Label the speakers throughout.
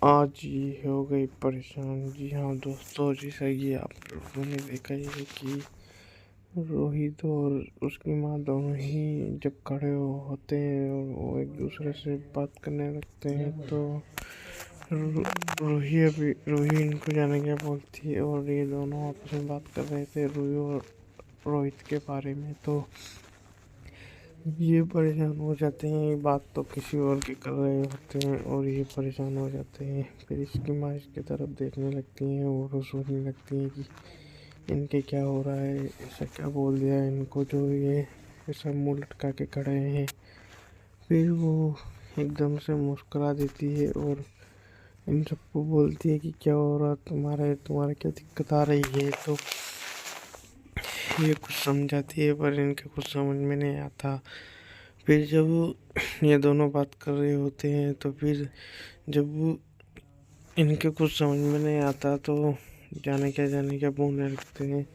Speaker 1: आज ये हो गई परेशान। जी हाँ दोस्तों, जैसा कि आप लोगों ने देखा ही है कि रोहित और उसकी माँ दोनों ही जब खड़े होते हैं और वो एक दूसरे से बात करने लगते हैं तो रूही इनको जाने क्या बोलती है और ये दोनों आपस में बात कर रहे थे रूही और रोहित के बारे में। तो ये परेशान हो जाते हैं, ये बात तो किसी और की कर रहे होते हैं और ये परेशान हो जाते हैं। फिर इसकी माँ इसकी तरफ देखने लगती हैं और सोचने लगती हैं कि इनके क्या हो रहा है, ऐसा क्या बोल दिया इनको जो ये ऐसा मुंह लटका के खड़े हैं। फिर वो एकदम से मुस्कुरा देती है और इन सबको बोलती है कि क्या हो रहा तुम्हारा क्या दिक्कत आ रही है। तो ये कुछ समझाती है पर इनके कुछ समझ में नहीं आता। फिर जब ये दोनों बात कर रहे होते हैं तो फिर जब इनके कुछ समझ में नहीं आता तो जाने क्या बोलने लगते हैं।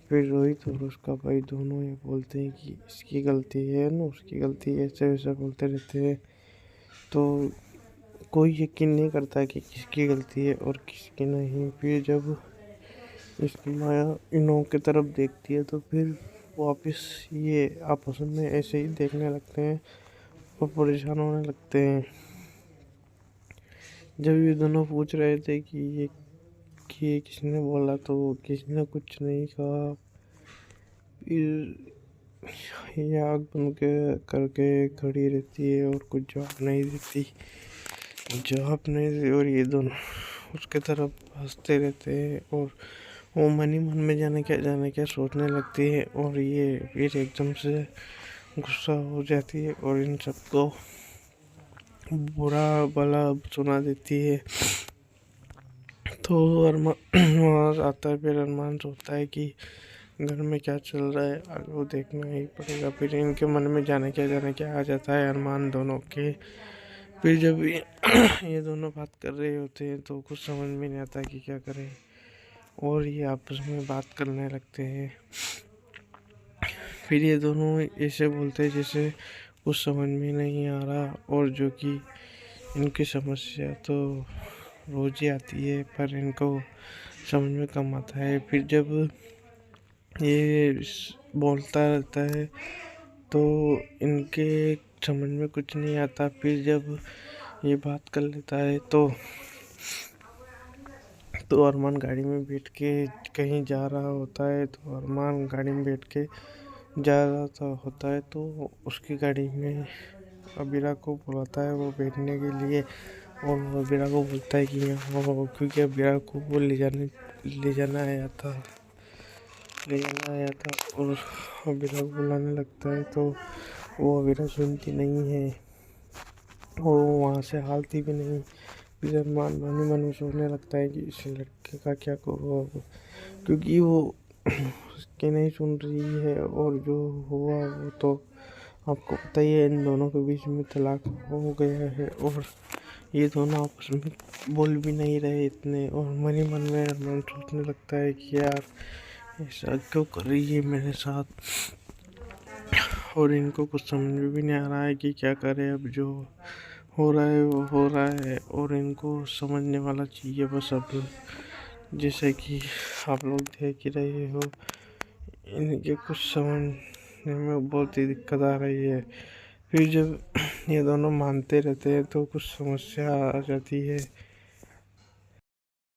Speaker 1: फिर रोहित और उसका भाई दोनों ये बोलते हैं कि इसकी गलती है ना उसकी गलती है, ऐसे वैसे बोलते रहते हैं। तो कोई यकीन नहीं करता कि किसकी गलती है और किसकी नहीं। फिर जब इसकी माया इनों की तरफ देखती है तो फिर वापस ये आपस में ऐसे ही देखने लगते हैं और परेशान होने लगते हैं। जब ये दोनों पूछ रहे थे कि ये किसने बोला तो किसी ने कुछ नहीं कहा। फिर ये आग बन के करके खड़ी रहती है और कुछ जवाब नहीं देती और ये दोनों उसके तरफ हंसते रहते हैं और वो मन ही मन में जाने क्या सोचने लगती है और ये फिर एकदम से गुस्सा हो जाती है और इन सबको बुरा भला सुना देती है। तो अरमान आता है। फिर अरमान सोचता है कि घर में क्या चल रहा है आगे वो देखना ही पड़ेगा। फिर इनके मन में जाने क्या आ जाता है अरमान दोनों के। फिर जब ये दोनों बात कर रहे होते हैं तो कुछ समझ में नहीं आता कि क्या करें और ये आपस में बात करने लगते हैं। फिर ये दोनों ऐसे बोलते हैं जैसे कुछ समझ में नहीं आ रहा और जो कि इनकी समस्या तो रोज ही आती है पर इनको समझ में कम आता है। फिर जब ये बोलता रहता है तो इनके समझ में कुछ नहीं आता। फिर जब ये बात कर लेता है तो अरमान गाड़ी में बैठ के कहीं जा रहा होता है। तो अरमान गाड़ी में बैठ के जा रहा होता है तो उसकी गाड़ी में अबीरा को बुलाता है वो बैठने के लिए और अबीरा को बोलता है कि यहाँ क्योंकि अबीरा को वो ले जाना आया था और अबीरा को बुलाने लगता है तो वो अबीरा सुनती नहीं है और वो वहाँ से हालती भी नहीं। फिर अरमान मन में सोचने लगता है कि इस लड़के का क्या करूँ अब, क्योंकि वो उसकी नहीं सुन रही है और जो हुआ वो तो आपको पता ही है। इन दोनों के बीच में तलाक हो गया है और ये दोनों आपस में बोल भी नहीं रहे इतने। और मन ही मन में अरमान सोचने लगता है कि यार ऐसा क्यों कर रही है मेरे साथ और इनको कुछ समझ में भी नहीं आ रहा है कि क्या करे। अब जो हो रहा है वो हो रहा है और इनको समझने वाला चाहिए बस। अब जैसे कि आप लोग देख ही रहे हो इनके कुछ समझने में बहुत ही दिक्कत आ रही है। फिर जब ये दोनों मानते रहते हैं तो कुछ समस्या आ जाती है।